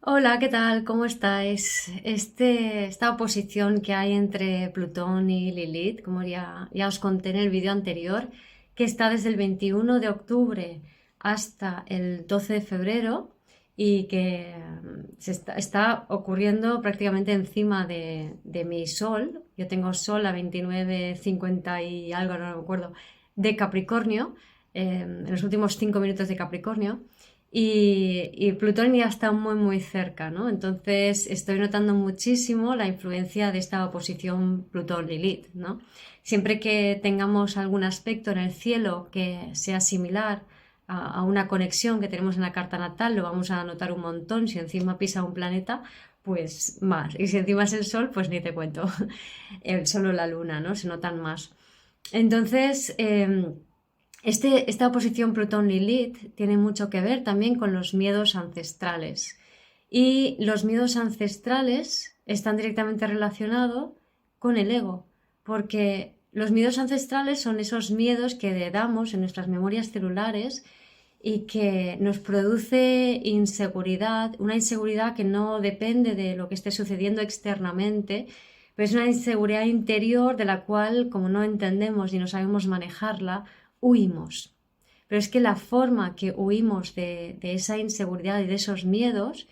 Hola, ¿qué tal? ¿Cómo estáis? Esta oposición que hay entre Plutón y Lilith, como ya os conté en el vídeo anterior, que está desde el 21 de octubre hasta el 12 de febrero y que está ocurriendo prácticamente encima de mi Sol. Yo tengo Sol a 29,50 y algo, no me acuerdo, de Capricornio, en los últimos 5 minutos de Capricornio. Y Plutón ya está muy cerca, ¿no? Entonces estoy notando muchísimo la influencia de esta oposición Plutón-Lilith, ¿no? Siempre que tengamos algún aspecto en el cielo que sea similar a una conexión que tenemos en la carta natal, lo vamos a notar un montón. Si encima pisa un planeta, pues más. Y si encima es el Sol, pues ni te cuento. El Sol o la Luna, ¿no? Se notan más. Entonces, esta oposición Plutón-Lilith tiene mucho que ver también con los miedos ancestrales. Y los miedos ancestrales están directamente relacionados con el ego, porque los miedos ancestrales son esos miedos que heredamos en nuestras memorias celulares y que nos produce inseguridad, una inseguridad que no depende de lo que esté sucediendo externamente, pero es una inseguridad interior de la cual, como no entendemos y no sabemos manejarla, huimos. Pero es que la forma que huimos de esa inseguridad y de esos miedos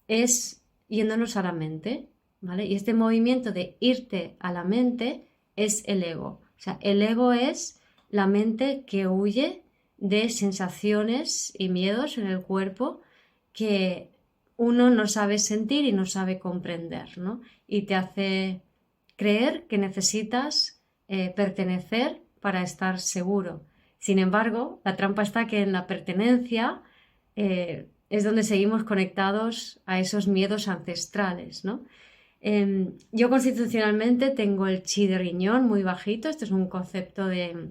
es yéndonos a la mente, ¿vale? Y este movimiento de irte a la mente es el ego. O sea, el ego es la mente que huye de sensaciones y miedos en el cuerpo que uno no sabe sentir y no sabe comprender, ¿no? Y te hace creer que necesitas pertenecer para estar seguro. Sin embargo, la trampa está que en la pertenencia es donde seguimos conectados a esos miedos ancestrales, ¿no? Yo constitucionalmente tengo el chi de riñón muy bajito. Esto es un concepto de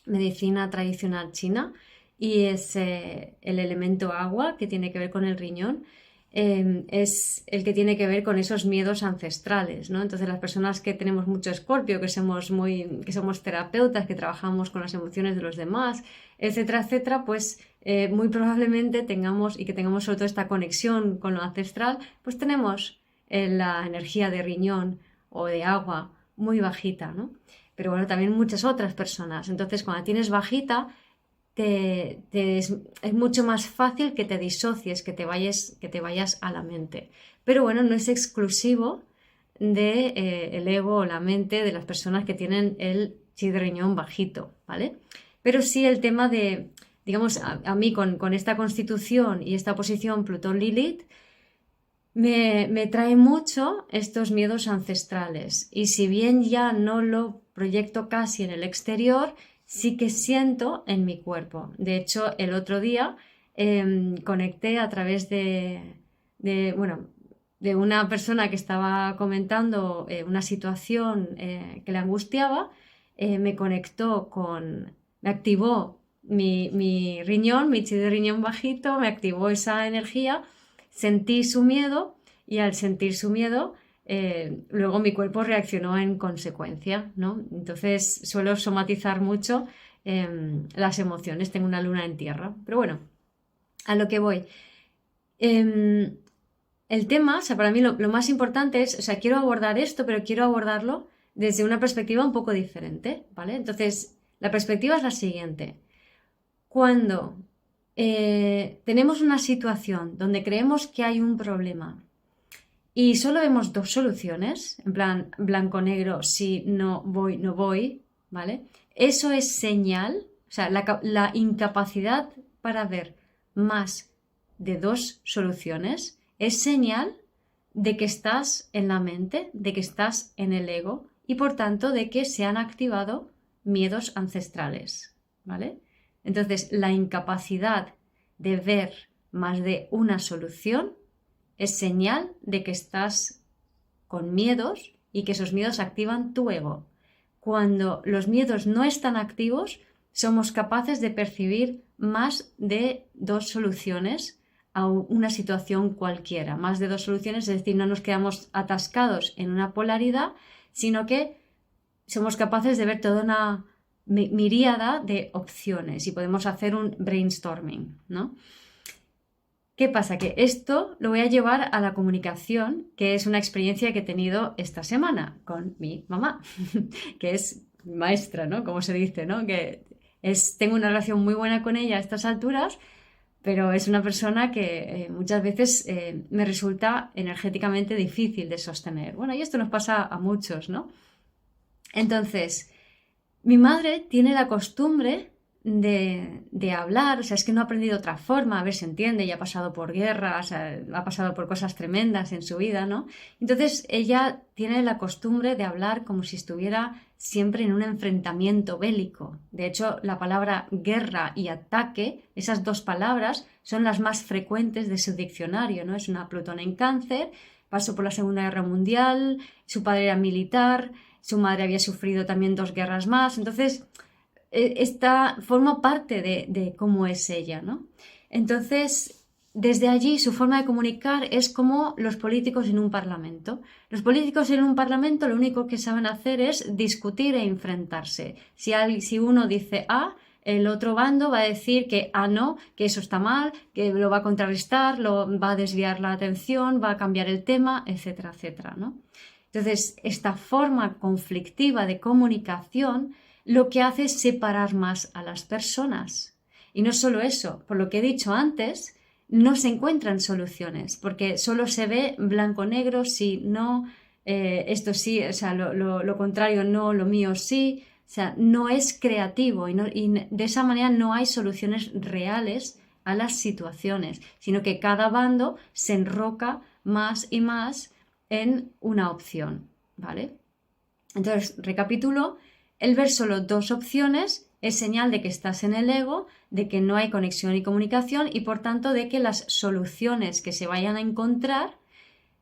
medicina tradicional china y es el elemento agua que tiene que ver con el riñón. Es el que tiene que ver con esos miedos ancestrales, ¿no? Entonces las personas que tenemos mucho escorpio, que somos terapeutas, que trabajamos con las emociones de los demás, etcétera, pues muy probablemente tengamos, y que tengamos sobre todo esta conexión con lo ancestral, pues tenemos la energía de riñón o de agua muy bajita, ¿no? Pero bueno, también muchas otras personas. Entonces, cuando tienes bajita, es mucho más fácil que te disocies, que te vayas a la mente. Pero bueno, no es exclusivo de el ego o la mente de las personas que tienen el chi de riñón bajito, ¿vale? Pero sí el tema de, digamos, a mí con esta constitución y esta posición Plutón-Lilith, me trae mucho estos miedos ancestrales. Y si bien ya no lo proyecto casi en el exterior, sí que siento en mi cuerpo. De hecho, el otro día conecté a través bueno, de una persona que estaba comentando una situación que le angustiaba, me activó mi riñón, mi chi de riñón bajito, me activó esa energía, sentí su miedo y al sentir su miedo, luego mi cuerpo reaccionó en consecuencia, ¿no? Entonces suelo somatizar mucho las emociones, tengo una luna en tierra. Pero bueno, a lo que voy. Eh, el tema, o sea, para mí lo más importante es, o sea, quiero abordar esto, pero quiero abordarlo desde una perspectiva un poco diferente, ¿vale? Entonces, la perspectiva es la siguiente. Cuando tenemos una situación donde creemos que hay un problema y solo vemos dos soluciones, en plan blanco-negro, si no voy, no voy, ¿vale? Eso es señal, o sea, la incapacidad para ver más de dos soluciones es señal de que estás en la mente, de que estás en el ego y por tanto de que se han activado miedos ancestrales, ¿vale? Entonces, la incapacidad de ver más de una solución es señal de que estás con miedos y que esos miedos activan tu ego. Cuando los miedos no están activos, somos capaces de percibir más de dos soluciones a una situación cualquiera. Más de dos soluciones, es decir, no nos quedamos atascados en una polaridad, sino que somos capaces de ver toda una miríada de opciones y podemos hacer un brainstorming, ¿no? ¿Qué pasa? Que esto lo voy a llevar a la comunicación, que es una experiencia que he tenido esta semana con mi mamá, que es maestra, ¿no? Como se dice, ¿no? Tengo una relación muy buena con ella a estas alturas, pero es una persona que muchas veces me resulta energéticamente difícil de sostener. Bueno, y esto nos pasa a muchos, ¿no? Entonces, mi madre tiene la costumbre de hablar, o sea, es que no ha aprendido otra forma, a ver si entiende, ya ha pasado por guerras, ha pasado por cosas tremendas en su vida, ¿no? Entonces ella tiene la costumbre de hablar como si estuviera siempre en un enfrentamiento bélico. De hecho, la palabra guerra y ataque, esas dos palabras, son las más frecuentes de su diccionario, ¿no? Es una Plutón en Cáncer, pasó por la Segunda Guerra Mundial, su padre era militar, su madre había sufrido también 2 guerras más, entonces esta forma parte de cómo es ella, ¿no? Entonces, desde allí su forma de comunicar es como los políticos en un parlamento. Los políticos en un parlamento lo único que saben hacer es discutir e enfrentarse. Si uno dice A, el otro bando va a decir que no, que eso está mal, que lo va a contrarrestar, lo va a desviar la atención, va a cambiar el tema, etcétera, etcétera, ¿no? Entonces, esta forma conflictiva de comunicación lo que hace es separar más a las personas. Y no solo eso, por lo que he dicho antes, no se encuentran soluciones, porque solo se ve blanco-negro, sí, no, esto sí, o sea, lo contrario no, lo mío sí, o sea, no es creativo y de esa manera no hay soluciones reales a las situaciones, sino que cada bando se enroca más y más en una opción, ¿vale? Entonces, recapitulo. El ver solo 2 opciones es señal de que estás en el ego, de que no hay conexión y comunicación y por tanto de que las soluciones que se vayan a encontrar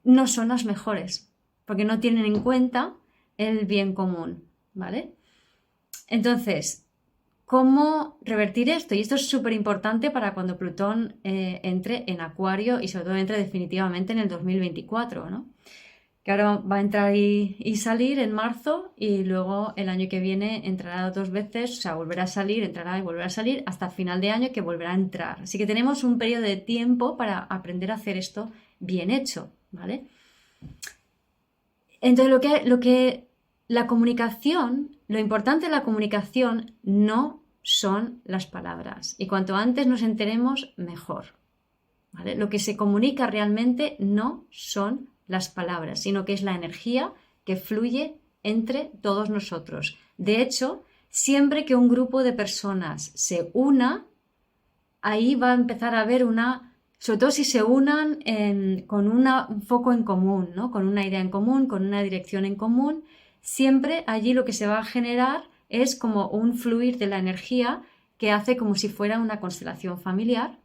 no son las mejores, porque no tienen en cuenta el bien común, ¿vale? Entonces, ¿cómo revertir esto? Y esto es súper importante para cuando Plutón entre en Acuario y sobre todo entre definitivamente en el 2024, ¿no? Que ahora va a entrar y salir en marzo y luego el año que viene entrará 2 veces, o sea, volverá a salir, entrará y volverá a salir hasta final de año que volverá a entrar. Así que tenemos un periodo de tiempo para aprender a hacer esto bien hecho, ¿vale? Entonces, la comunicación, lo importante de la comunicación no son las palabras y cuanto antes nos enteremos, mejor, ¿vale? Lo que se comunica realmente no son las palabras, sino que es la energía que fluye entre todos nosotros. De hecho, siempre que un grupo de personas se una, ahí va a empezar a haber sobre todo si se unan con un foco en común, ¿no? Con una idea en común, con una dirección en común, siempre allí lo que se va a generar es como un fluir de la energía que hace como si fuera una constelación familiar,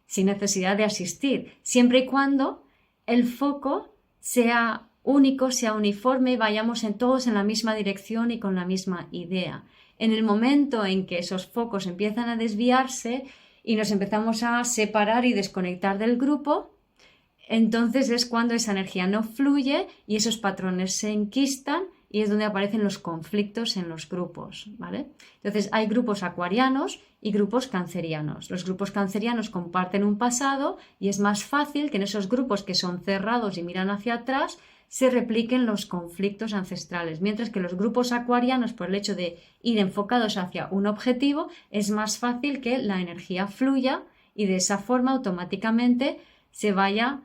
sin necesidad de asistir, siempre y cuando el foco sea único, sea uniforme y vayamos todos en la misma dirección y con la misma idea. En el momento en que esos focos empiezan a desviarse y nos empezamos a separar y desconectar del grupo, entonces es cuando esa energía no fluye y esos patrones se enquistan y es donde aparecen los conflictos en los grupos, ¿vale? Entonces hay grupos acuarianos y grupos cancerianos. Los grupos cancerianos comparten un pasado y es más fácil que en esos grupos que son cerrados y miran hacia atrás se repliquen los conflictos ancestrales, mientras que los grupos acuarianos, por el hecho de ir enfocados hacia un objetivo, es más fácil que la energía fluya y de esa forma automáticamente se vaya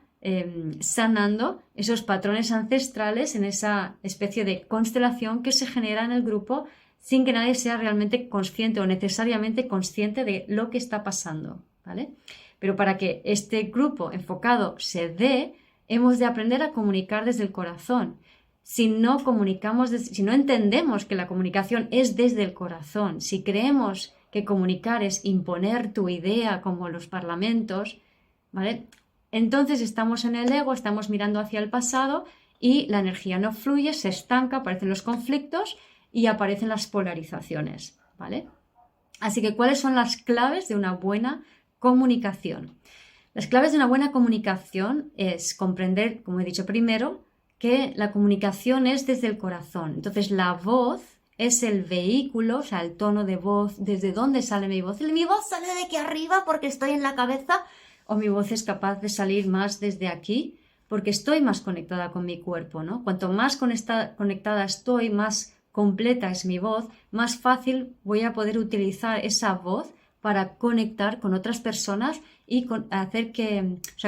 sanando esos patrones ancestrales en esa especie de constelación que se genera en el grupo sin que nadie sea realmente consciente o necesariamente consciente de lo que está pasando, ¿vale? Pero para que este grupo enfocado se dé, hemos de aprender a comunicar desde el corazón. Si no entendemos que la comunicación es desde el corazón, si creemos que comunicar es imponer tu idea como los parlamentos, ¿vale? Entonces estamos en el ego, estamos mirando hacia el pasado y la energía no fluye, se estanca, aparecen los conflictos y aparecen las polarizaciones, ¿vale? Así que, ¿cuáles son las claves de una buena comunicación? Las claves de una buena comunicación es comprender, como he dicho primero, que la comunicación es desde el corazón. Entonces, la voz es el vehículo, o sea, el tono de voz, desde dónde sale mi voz. Mi voz sale de aquí arriba porque estoy en la cabeza. o mi voz es capaz de salir más desde aquí, porque estoy más conectada con mi cuerpo, ¿no? Cuanto más conectada estoy, más completa es mi voz, más fácil voy a poder utilizar esa voz para conectar con otras personas y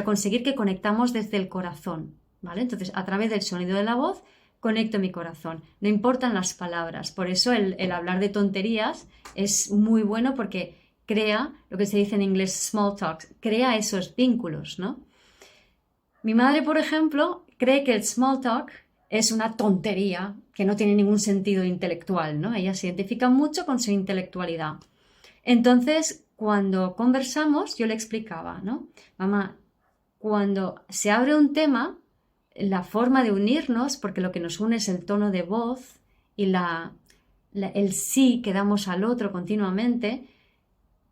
conseguir que conectamos desde el corazón, ¿vale? Entonces, a través del sonido de la voz, conecto mi corazón. No importan las palabras. Por eso el hablar de tonterías es muy bueno porque crea, lo que se dice en inglés small talk, crea esos vínculos, ¿no? Mi madre, por ejemplo, cree que el small talk es una tontería que no tiene ningún sentido intelectual, ¿no? Ella se identifica mucho con su intelectualidad. Entonces, cuando conversamos, yo le explicaba, ¿no? Mamá, cuando se abre un tema, la forma de unirnos, porque lo que nos une es el tono de voz y el sí que damos al otro continuamente.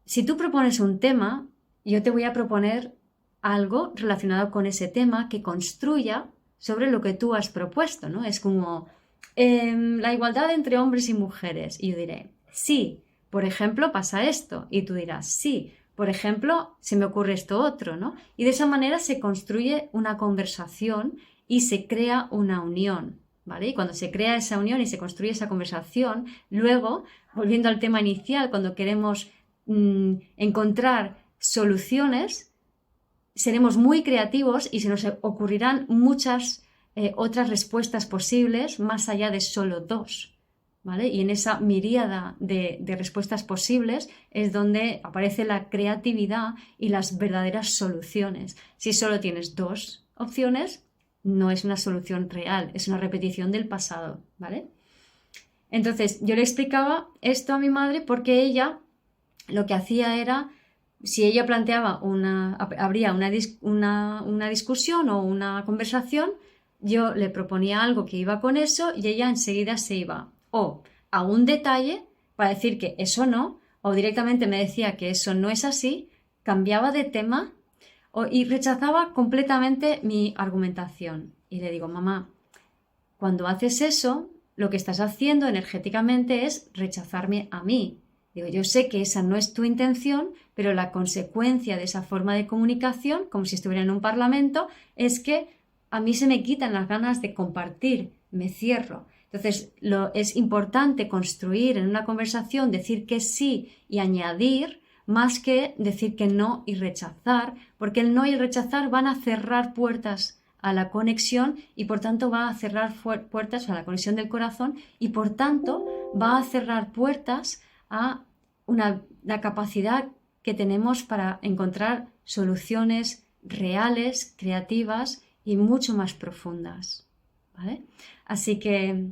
Si tú propones un tema, yo te voy a proponer algo relacionado con ese tema que construya sobre lo que tú has propuesto, ¿no? Es como la igualdad entre hombres y mujeres. Y yo diré, sí, por ejemplo, pasa esto. Y tú dirás, sí, por ejemplo, se me ocurre esto otro, ¿no? Y de esa manera se construye una conversación y se crea una unión, ¿vale? Y cuando se crea esa unión y se construye esa conversación, luego, volviendo al tema inicial, cuando queremos encontrar soluciones, seremos muy creativos y se nos ocurrirán muchas otras respuestas posibles más allá de solo dos, ¿vale? Y en esa miríada de respuestas posibles es donde aparece la creatividad y las verdaderas soluciones. Si solo tienes dos opciones, no es una solución real, es una repetición del pasado, ¿vale? Entonces, yo le explicaba esto a mi madre porque ella lo que hacía era, si ella planteaba habría una discusión o una conversación, yo le proponía algo que iba con eso y ella enseguida se iba o a un detalle para decir que eso no, o directamente me decía que eso no es así, cambiaba de tema y rechazaba completamente mi argumentación. Y le digo, mamá, cuando haces eso, lo que estás haciendo energéticamente es rechazarme a mí. Digo, yo sé que esa no es tu intención, pero la consecuencia de esa forma de comunicación, como si estuviera en un parlamento, es que a mí se me quitan las ganas de compartir, me cierro. Entonces, es importante construir en una conversación, decir que sí y añadir, más que decir que no y rechazar, porque el no y el rechazar van a cerrar puertas a la conexión y por tanto va a cerrar puertas a la conexión del corazón y por tanto va a cerrar puertas a la capacidad que tenemos para encontrar soluciones reales, creativas y mucho más profundas, ¿vale? Así que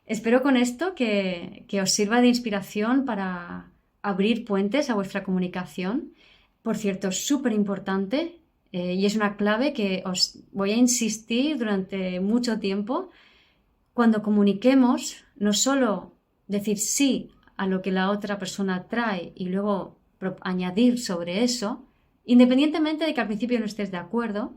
espero con esto que os sirva de inspiración para abrir puentes a vuestra comunicación. Por cierto, es súper importante y es una clave que os voy a insistir durante mucho tiempo. Cuando comuniquemos, no solo decir sí a lo que la otra persona trae y luego añadir sobre eso, independientemente de que al principio no estés de acuerdo,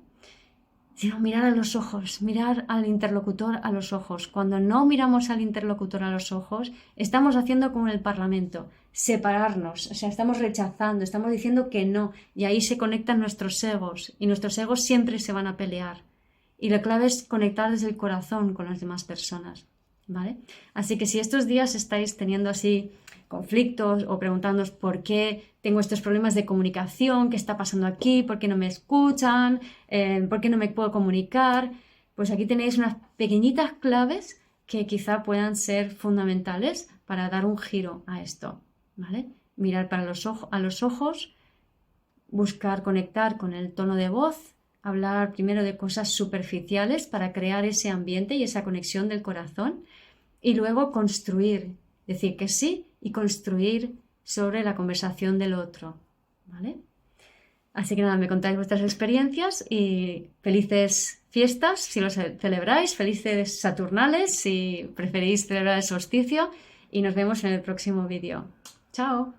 sino mirar a los ojos, mirar al interlocutor a los ojos. Cuando no miramos al interlocutor a los ojos, estamos haciendo como en el Parlamento, separarnos, o sea, estamos rechazando, estamos diciendo que no, y ahí se conectan nuestros egos, y nuestros egos siempre se van a pelear. Y la clave es conectar desde el corazón con las demás personas, ¿vale? Así que si estos días estáis teniendo así conflictos o preguntándoos por qué tengo estos problemas de comunicación, qué está pasando aquí, por qué no me escuchan, por qué no me puedo comunicar, pues aquí tenéis unas pequeñitas claves que quizá puedan ser fundamentales para dar un giro a esto, ¿vale? Mirar a los ojos, buscar conectar con el tono de voz, hablar primero de cosas superficiales para crear ese ambiente y esa conexión del corazón y luego construir, decir que sí y construir sobre la conversación del otro, ¿vale? Así que nada, me contáis vuestras experiencias y felices fiestas si los celebráis, felices Saturnales si preferís celebrar el solsticio y nos vemos en el próximo vídeo. ¡Chao!